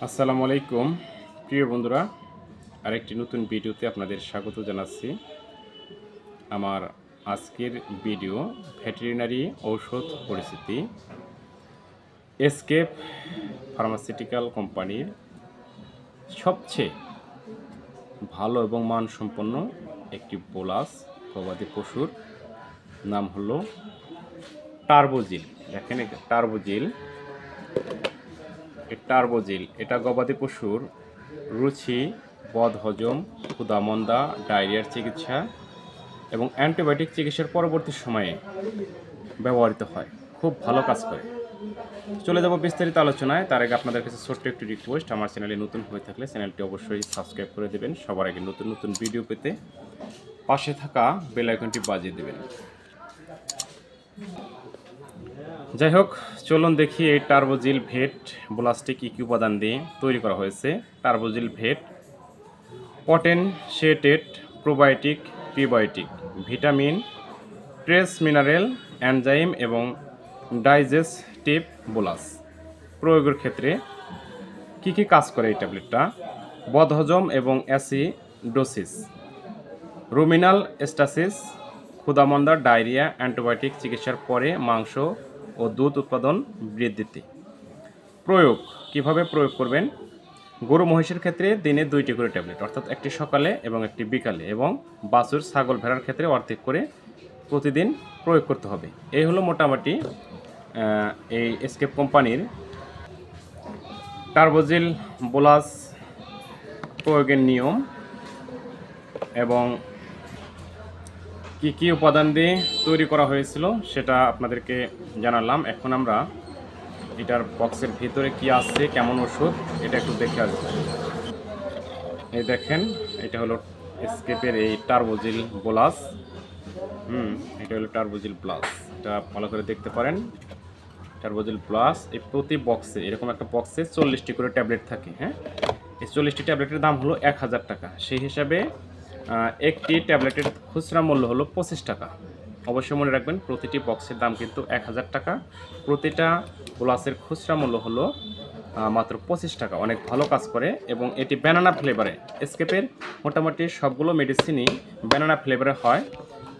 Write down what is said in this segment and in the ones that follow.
আসসালামু আলাইকুম প্রিয় বন্ধুরা, আরেকটি নতুন ভিডিওতে আপনাদের স্বাগত জানাচ্ছি। আমার আজকের ভিডিও ভেটেরিনারি ঔষধ পরিস্থিতি। এসকেপ ফার্মাসিউটিক্যাল কোম্পানির সবচেয়ে ভালো এবং মানসম্পন্ন একটি বোলাস গবাদি পশুর নাম হলো টার্বোজিল। দেখেন টার্বোজিল এটা গবাদি পশুর রুচি, বদহজম, ক্ষুধামন্দা, ডায়রিয়ার চিকিৎসা এবং অ্যান্টিবায়োটিক চিকিৎসার পরবর্তী সময়ে ব্যবহৃত হয়। খুব ভালো কাজ করে। চলে যাব বিস্তারিত আলোচনায়। তার আগে আপনাদের কাছে ছোট্ট একটি রিকোয়েস্ট, আমার চ্যানেলে নতুন হয়ে থাকলে চ্যানেলটি অবশ্যই সাবস্ক্রাইব করে দেবেন সবার আগে নতুন নতুন ভিডিও পেতে। পাশে থাকা বেল আইকনটি বাজিয়ে দেবেন। যাই হোক, চলুন দেখি এই টার্বোজিল ভেট বোলাসটি কী কী উপাদান দিয়ে তৈরি করা হয়েছে। Turbozil vet potentiated probiotic, prebiotic, vitamin, trace mineral, enzyme এবং ডাইজেস্টিভ বোলাস। প্রয়োগের ক্ষেত্রে কী কী কাজ করে এই ট্যাবলেটটা? বদহজম এবং অ্যাসিডোসিস, রুমিনাল স্টাসিস, ক্ষুধামন্দা, ডায়রিয়া, অ্যান্টিবায়োটিক চিকিৎসার পরে মাংস ও দুধ উৎপাদন বৃদ্ধিতে। প্রয়োগ কিভাবে প্রয়োগ করবেন? গরু মহিষের ক্ষেত্রে দিনে 2টি করে ট্যাবলেট, অর্থাৎ একটি সকালে এবং একটি বিকালে, এবং বাছুর, ছাগল, ভেড়ার ক্ষেত্রে অর্ধেক করে প্রতিদিন প্রয়োগ করতে হবে। এই হলো মোটামুটি এই এসকেপ কোম্পানির টার্বোজিল বোলাস প্রয়োগের নিয়ম এবং কি কি উপাদান দিয়ে তৈরি করা হয়েছিল সেটা আপনাদেরকে জানালাম। এখন আমরা এটার বক্সের ভিতরে কি আছে, কেমন ওষুধ, এটা একটু দেখে আসবো। এই দেখেন, এটা হলো এসকেপের এই টার্বোজিল বোলাস। এটা হলো টার্বোজিল প্লাস। এটা ভালো করে দেখতে পারেন, টার্বোজিল প্লাস। এই প্রতি বক্সে এরকম একটা বক্সে 40টি করে ট্যাবলেট থাকে। হ্যাঁ, এই 40টি ট্যাবলেটের দাম হলো 1000 টাকা। সেই হিসাবে একটি ট্যাবলেটের খুচরা মূল্য হলো 25 টাকা। অবশ্যই মনে রাখবেন, প্রতিটি বক্সের দাম কিন্তু 1000 টাকা। প্রতিটা প্লাসের খুচরা মূল্য হলো মাত্র 25 টাকা। অনেক ভালো কাজ করে এবং এটি ব্যানানা ফ্লেভারে। এসকেপের মোটামুটি সবগুলো মেডিসিনই ব্যানানা ফ্লেভারে হয়।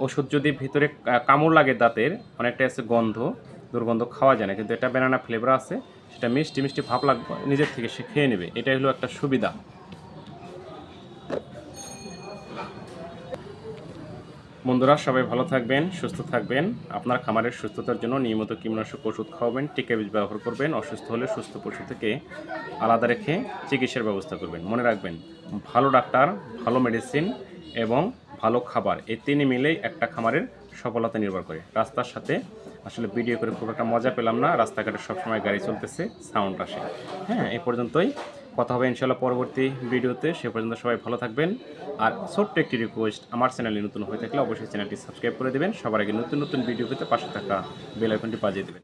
ওষুধ যদি ভিতরে কামড় লাগে দাঁতের, অনেকটা আছে গন্ধ, দুর্গন্ধ, খাওয়া যায় না, কিন্তু এটা ব্যানানা ফ্লেভার আছে, সেটা মিষ্টি মিষ্টি ভাব লাগবে, নিজের থেকে সে খেয়ে নেবে। এটাই হলো একটা সুবিধা। বন্ধুরা, সবাই ভালো থাকবেন, সুস্থ থাকবেন। আপনার খামারের সুস্থতার জন্য নিয়মিত কীটনাশক ওষুধ খাওয়াবেন, টিকা বীজ ব্যবহার করবেন। অসুস্থ হলে সুস্থ পশু থেকে আলাদা রেখে চিকিৎসার ব্যবস্থা করবেন। মনে রাখবেন, ভালো ডাক্তার, ভালো মেডিসিন এবং ভালো খাবার, এই তিনই মিলেই একটা খামারের সফলতা নির্ভর করে। রাস্তার সাথে আসলে ভিডিও করে খুব একটা মজা পেলাম না, রাস্তাঘাটে সবসময় গাড়ি চলতেছে, সাউন্ড আসে। হ্যাঁ, এই পর্যন্তই। কথা হবে ইনশাল্লাহ পরবর্তী ভিডিওতে। সে পর্যন্ত সবাই ভালো থাকবেন। আর ছোট্ট একটি রিকোয়েস্ট, আমার চ্যানেলে নতুন হয়ে থাকলে অবশ্যই চ্যানেলটি সাবস্ক্রাইব করে দেবেন সবার আগে নতুন নতুন ভিডিও পেতে। পাশে থাকা বেল আইকনটি বাজিয়ে দেবেন।